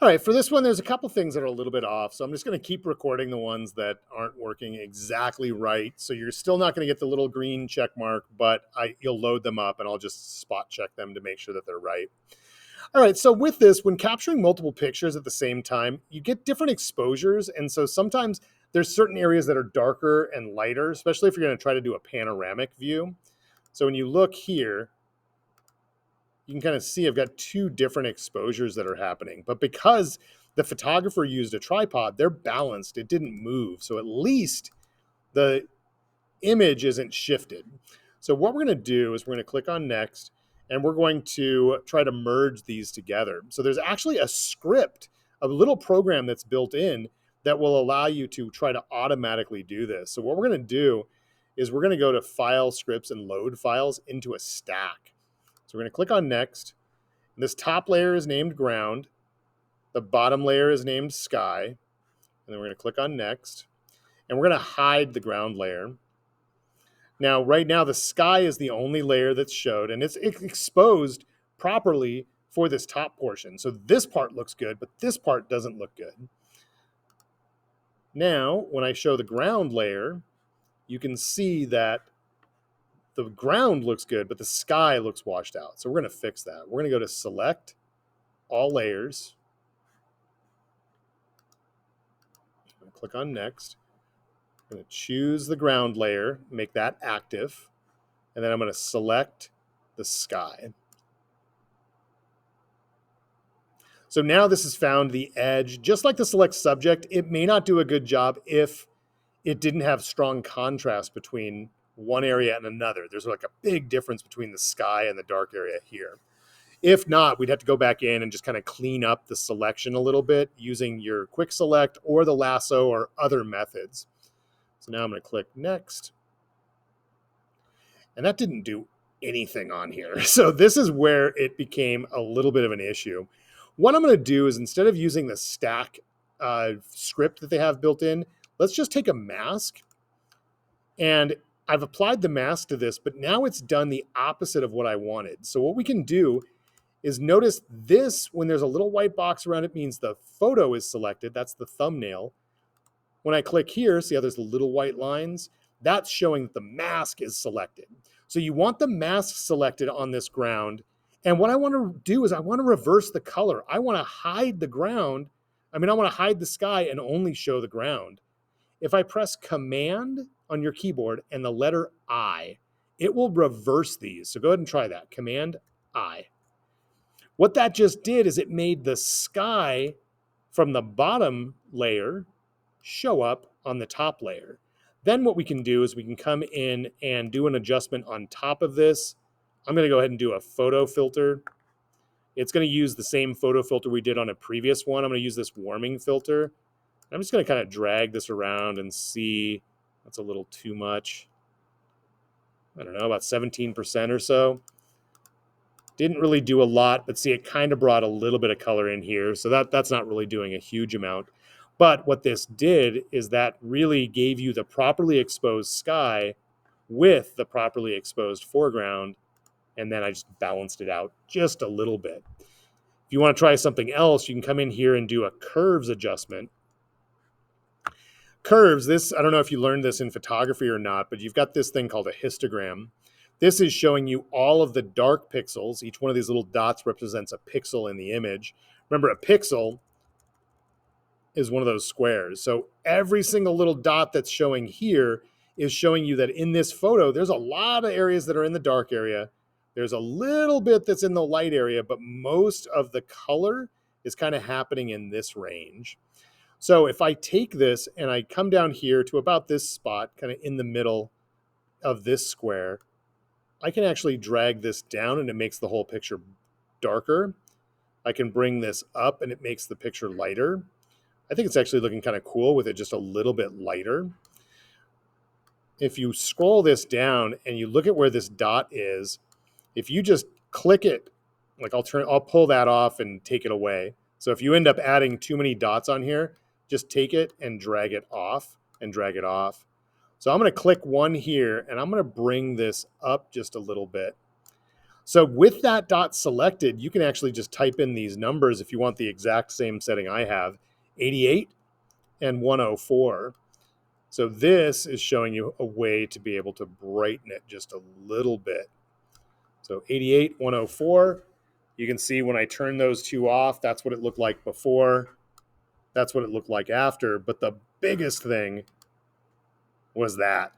All right, for this one, there's a couple things that are a little bit off. So I'm just going to keep recording the ones that aren't working exactly right. So you're still not going to get the little green check mark, but you'll load them up and I'll just spot check them to make sure that they're right. All right, so with this, when capturing multiple pictures at the same time, you get different exposures. And so sometimes there's certain areas that are darker and lighter, especially if you're going to try to do a panoramic view. So when you look here, you can kind of see I've got two different exposures that are happening. But because the photographer used a tripod, they're balanced. It didn't move. So at least the image isn't shifted. So what we're going to do is we're going to click on next and we're going to try to merge these together. So there's actually a script, a little program that's built in that will allow you to try to automatically do this. So what we're going to do is we're going to go to File, Scripts, and Load Files into a stack. So we're going to click on next. This top layer is named ground. The bottom layer is named sky. And then we're going to click on next. And we're going to hide the ground layer. Now, right now, the sky is the only layer that's showed, and it's exposed properly for this top portion. So this part looks good, but this part doesn't look good. Now, when I show the ground layer, you can see that the ground looks good, but the sky looks washed out. So we're going to fix that. We're going to go to Select, All Layers. I'm going to click on Next. I'm going to choose the ground layer, make that active, and then I'm going to select the sky. So now this has found the edge. Just like the select subject, it may not do a good job if it didn't have strong contrast between one area and another. There's like a big difference between the sky and the dark area here. If not, we'd have to go back in and just kind of clean up the selection a little bit using your quick select or the lasso or other methods. So now I'm going to click next. And that didn't do anything on here. So this is where it became a little bit of an issue. What I'm going to do is instead of using the stack script that they have built in, let's just take a mask. And I've applied the mask to this, but now it's done the opposite of what I wanted. So what we can do is notice this, when there's a little white box around it, means the photo is selected. That's the thumbnail. When I click here, see how there's the little white lines? That's showing that the mask is selected. So you want the mask selected on this ground. And what I want to do is I want to reverse the color. I want to hide the ground. I want to hide the sky and only show the ground. If I press Command on your keyboard and the letter I, it will reverse these. So go ahead and try that. Command I. What that just did is it made the sky from the bottom layer show up on the top layer. Then what we can do is we can come in and do an adjustment on top of this. I'm going to go ahead and do a photo filter. It's going to use the same photo filter we did on a previous one. I'm going to use this warming filter. I'm just going to kind of drag this around and see. That's a little too much. I don't know, about 17% or so. Didn't really do a lot, but see, it kind of brought a little bit of color in here. So that's not really doing a huge amount. But what this did is that really gave you the properly exposed sky with the properly exposed foreground. And then I just balanced it out just a little bit. If you want to try something else, you can come in here and do a curves adjustment. Curves, this, I don't know if you learned this in photography or not, but you've got this thing called a histogram. This is showing you all of the dark pixels. Each one of these little dots represents a pixel in the image. Remember, a pixel is one of those squares. So every single little dot that's showing here is showing you that in this photo, there's a lot of areas that are in the dark area. There's a little bit that's in the light area, but most of the color is kind of happening in this range. So if I take this and I come down here to about this spot, kind of in the middle of this square, I can actually drag this down and it makes the whole picture darker. I can bring this up and it makes the picture lighter. I think it's actually looking kind of cool with it just a little bit lighter. If you scroll this down and you look at where this dot is, if you just click it, like I'll pull that off and take it away. So if you end up adding too many dots on here, just take it and drag it off and drag it off. So I'm going to click one here and I'm going to bring this up just a little bit. So with that dot selected, you can actually just type in these numbers if you want the exact same setting I have, 88 and 104. So this is showing you a way to be able to brighten it just a little bit. So 88, 104. You can see when I turn those two off, that's what it looked like before. That's what it looked like after. But the biggest thing was that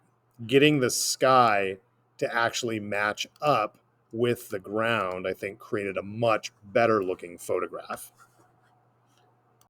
getting the sky to actually match up with the ground, I think created a much better looking photograph.